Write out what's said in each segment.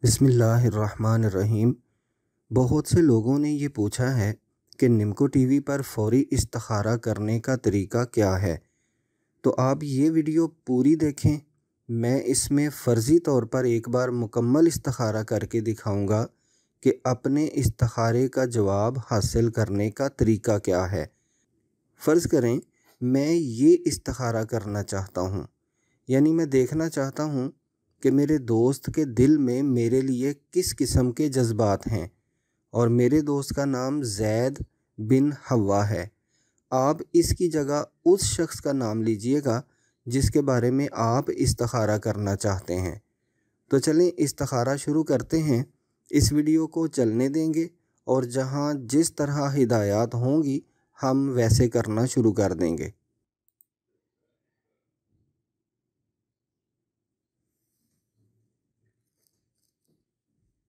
बिस्मिल्लाहिर्रहमानिर्रहीम। बहुत से लोगों ने ये पूछा है कि निम्को टीवी पर फ़ौरी इस्तिखारा करने का तरीका क्या है। तो आप ये वीडियो पूरी देखें। मैं इसमें फ़र्ज़ी तौर पर एक बार मुकम्मल इस्तिखारा करके दिखाऊंगा कि अपने इस्तिखारे का जवाब हासिल करने का तरीका क्या है। फ़र्ज़ करें मैं ये इस्तिखारा करना चाहता हूँ, यानी मैं देखना चाहता हूँ कि मेरे दोस्त के दिल में मेरे लिए किस किस्म के जज्बात हैं, और मेरे दोस्त का नाम ज़ैद बिन हवा है। आप इसकी जगह उस शख्स का नाम लीजिएगा जिसके बारे में आप इस्तिखारा करना चाहते हैं। तो चलें इस्तिखारा शुरू करते हैं। इस वीडियो को चलने देंगे और जहां जिस तरह हिदायत होंगी हम वैसे करना शुरू कर देंगे।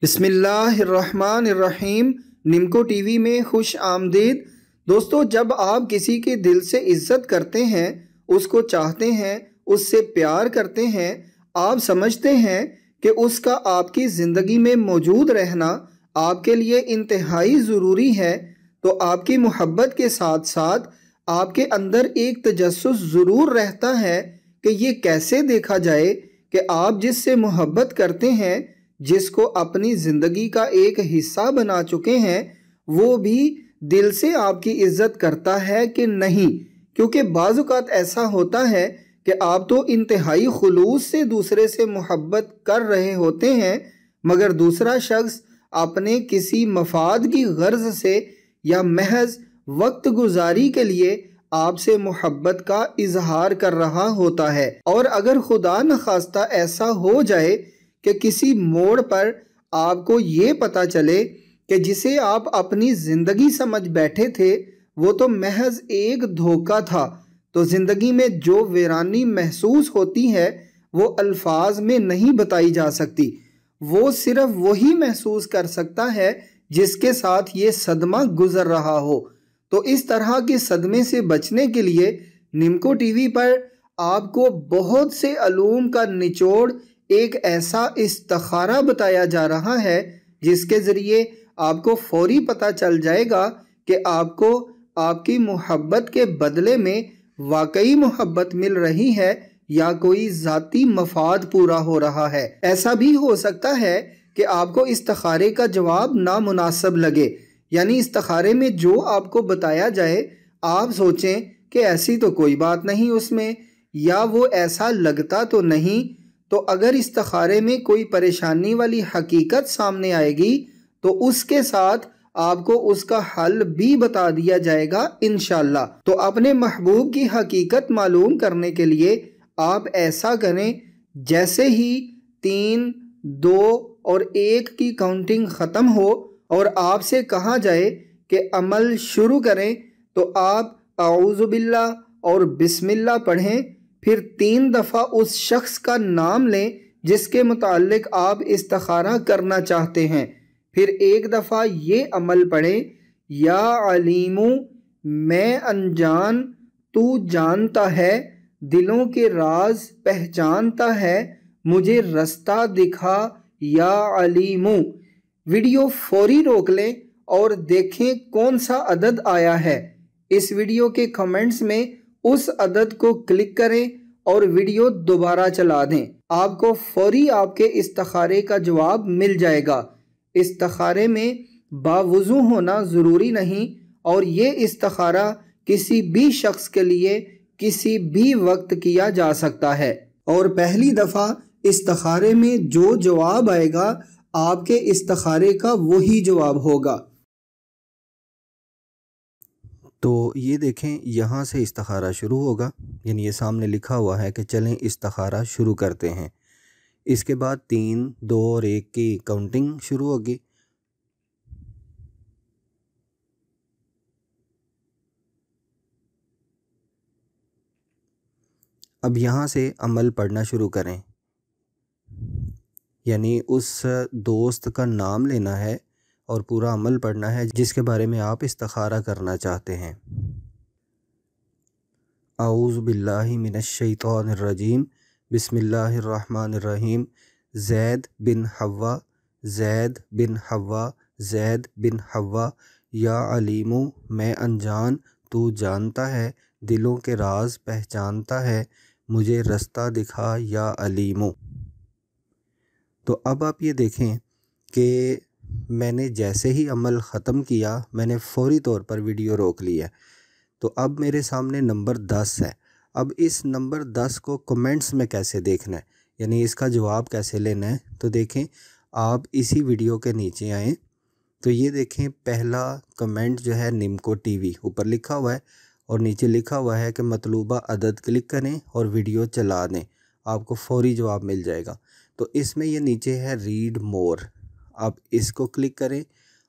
बिस्मिल्लाहिर्रहमानिर्रहीम। निम्को टीवी में खुश आमदीद। दोस्तों, जब आप किसी के दिल से इज़्ज़त करते हैं, उसको चाहते हैं, उससे प्यार करते हैं, आप समझते हैं कि उसका आपकी ज़िंदगी में मौजूद रहना आपके लिए इंतहाई ज़रूरी है, तो आपकी मोहब्बत के साथ साथ आपके अंदर एक तजस्सुस ज़रूर रहता है कि ये कैसे देखा जाए कि आप जिससे मोहब्बत करते हैं, जिसको अपनी ज़िंदगी का एक हिस्सा बना चुके हैं, वो भी दिल से आपकी इज़्ज़त करता है कि नहीं। क्योंकि बाज़ औक़ात ऐसा होता है कि आप तो इंतहाई खुलूस से दूसरे से मोहब्बत कर रहे होते हैं, मगर दूसरा शख्स अपने किसी मफाद की गर्ज से या महज वक्त गुजारी के लिए आपसे मोहब्बत का इजहार कर रहा होता है। और अगर खुदा न खास्ता ऐसा हो जाए कि किसी मोड़ पर आपको ये पता चले कि जिसे आप अपनी ज़िंदगी समझ बैठे थे वो तो महज एक धोखा था, तो ज़िंदगी में जो वीरानी महसूस होती है वो अल्फाज में नहीं बताई जा सकती। वो सिर्फ वही महसूस कर सकता है जिसके साथ ये सदमा गुजर रहा हो। तो इस तरह के सदमे से बचने के लिए निम्को टीवी पर आपको बहुत से अलूम का निचोड़ एक ऐसा इस्तिखारा बताया जा रहा है जिसके ज़रिए आपको फौरी पता चल जाएगा कि आपको आपकी मोहब्बत के बदले में वाकई मोहब्बत मिल रही है या कोई ज़ाती मफाद पूरा हो रहा है। ऐसा भी हो सकता है कि आपको इस्तिखारे का जवाब नामुनासिब लगे, यानी इस्तिखारे में जो आपको बताया जाए आप सोचें कि ऐसी तो कोई बात नहीं उसमें, या वो ऐसा लगता तो नहीं। तो अगर इस्तिखारे में कोई परेशानी वाली हकीकत सामने आएगी तो उसके साथ आपको उसका हल भी बता दिया जाएगा इंशाअल्लाह। तो अपने महबूब की हकीकत मालूम करने के लिए आप ऐसा करें, जैसे ही 3, 2 और 1 की काउंटिंग ख़त्म हो और आपसे कहा जाए कि अमल शुरू करें, तो आप औज़ु बिल्लाह और बिस्मिल्लाह पढ़ें। फिर 3 दफ़ा उस शख्स का नाम लें जिसके मुताल्लिक आप इस्तिखारा करना चाहते हैं। फिर 1 दफ़ा ये अमल पढ़ें, या अलीमू, मैं अनजान, तू जानता है, दिलों के राज पहचानता है, मुझे रास्ता दिखा या अलीमू। वीडियो फौरी रोक लें और देखें कौन सा अदद आया है। इस वीडियो के कमेंट्स में उस अदद को क्लिक करें और वीडियो दोबारा चला दें। आपको फौरी आपके इस्तिखारे का जवाब मिल जाएगा। इस्तिखारे में बावुज़ू होना ज़रूरी नहीं, और ये इस्तिखारा किसी भी शख्स के लिए किसी भी वक्त किया जा सकता है। और पहली दफ़ा इस्तिखारे में जो जवाब आएगा आपके इस्तिखारे का वही जवाब होगा। तो ये देखें, यहाँ से इस्तिखारा शुरू होगा, यानी ये सामने लिखा हुआ है कि चलें इस्तिखारा शुरू करते हैं। इसके बाद 3, 2 और 1 की काउंटिंग शुरू होगी। अब यहाँ से अमल पढ़ना शुरू करें, यानी उस दोस्त का नाम लेना है और पूरा अमल पढ़ना है जिसके बारे में आप इस्तिखारा करना चाहते हैं। औज़ु बिल्लाहि मिनश शैतानिर रजीम। बिस्मिल्लाहिर्रहमानिर्रहीम। ज़ैद बिन हवा ज़ैद बिन हव्वा, ज़ैद बिन हव्वा, या अलीमो मैं अनजान तू जानता है, दिलों के राज पहचानता है, मुझे रास्ता दिखा या अलीमो। तो अब आप ये देखें कि मैंने जैसे ही अमल ख़त्म किया मैंने फ़ौरी तौर पर वीडियो रोक ली है। तो अब मेरे सामने नंबर 10 है। अब इस नंबर 10 को कमेंट्स में कैसे देखना है, यानी इसका जवाब कैसे लेना है, तो देखें आप इसी वीडियो के नीचे आएँ तो ये देखें पहला कमेंट जो है निम्को टीवी ऊपर लिखा हुआ है और नीचे लिखा हुआ है कि मतलूबा अदद क्लिक करें और वीडियो चला दें, आपको फ़ौरी जवाब मिल जाएगा। तो इसमें ये नीचे है रीड मोर, आप इसको क्लिक करें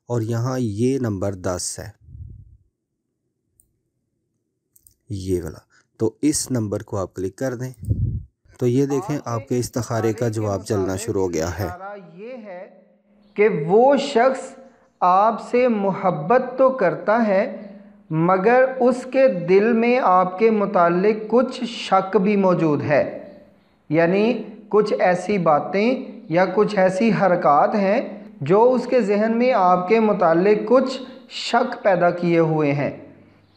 और यहाँ ये नंबर 10 है, ये वाला, तो इस नंबर को आप क्लिक कर दें तो ये देखें आपके इस्तिखारे का जवाब चलना शुरू हो गया है। ये है कि वो शख्स आपसे मोहब्बत तो करता है मगर उसके दिल में आपके मुताल्लिक कुछ शक भी मौजूद है, यानी कुछ ऐसी बातें या कुछ ऐसी हरकत हैं जो उसके जहन में आपके मुताल्लिक कुछ शक पैदा किए हुए हैं।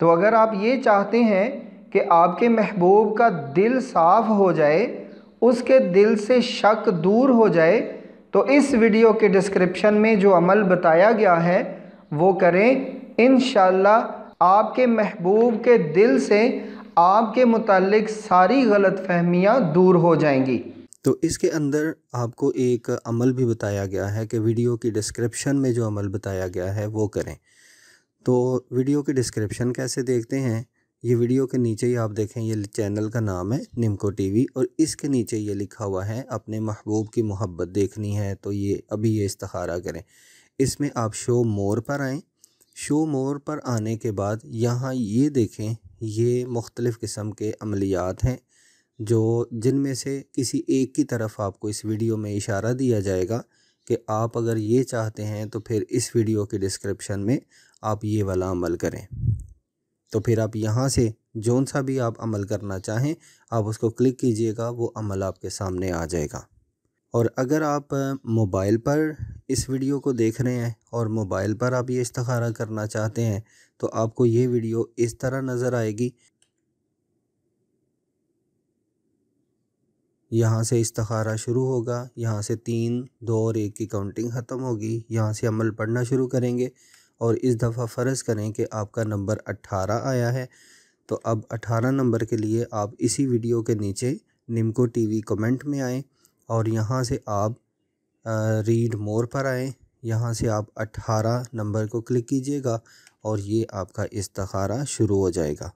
तो अगर आप ये चाहते हैं कि आपके महबूब का दिल साफ़ हो जाए, उसके दिल से शक दूर हो जाए, तो इस वीडियो के डिस्क्रिप्शन में जो अमल बताया गया है वो करें। इंशाअल्लाह आपके महबूब के दिल से आपके मुताल्लिक सारी गलतफहमियाँ दूर हो जाएंगी। तो इसके अंदर आपको एक अमल भी बताया गया है कि वीडियो की डिस्क्रिप्शन में जो अमल बताया गया है वो करें। तो वीडियो की डिस्क्रिप्शन कैसे देखते हैं, ये वीडियो के नीचे ही आप देखें ये चैनल का नाम है निम्को टीवी और इसके नीचे ये लिखा हुआ है अपने महबूब की मोहब्बत देखनी है तो ये अभी ये इस्तिखारा करें। इसमें आप शो मोर पर आएँ, शो मोर पर आने के बाद यहाँ ये देखें ये मुख्तलिफ़ किस्म के अमलियात हैं जो जिनमें से किसी एक की तरफ आपको इस वीडियो में इशारा दिया जाएगा कि आप अगर ये चाहते हैं तो फिर इस वीडियो के डिस्क्रिप्शन में आप ये वाला अमल करें। तो फिर आप यहाँ से जौन सा भी आप अमल करना चाहें आप उसको क्लिक कीजिएगा, वो अमल आपके सामने आ जाएगा। और अगर आप मोबाइल पर इस वीडियो को देख रहे हैं और मोबाइल पर आप ये इस्तिखारा करना चाहते हैं तो आपको ये वीडियो इस तरह नज़र आएगी। यहाँ से इस्तिखारा शुरू होगा, यहाँ से 3, 2 और 1 की काउंटिंग ख़त्म होगी, यहाँ से अमल पढ़ना शुरू करेंगे और इस दफ़ा फ़र्ज़ करें कि आपका नंबर 18 आया है। तो अब 18 नंबर के लिए आप इसी वीडियो के नीचे निम्को टीवी कमेंट में आएँ और यहाँ से आप रीड मोर पर आएँ, यहाँ से आप 18 नंबर को क्लिक कीजिएगा और ये आपका इस्तिखारा शुरू हो जाएगा।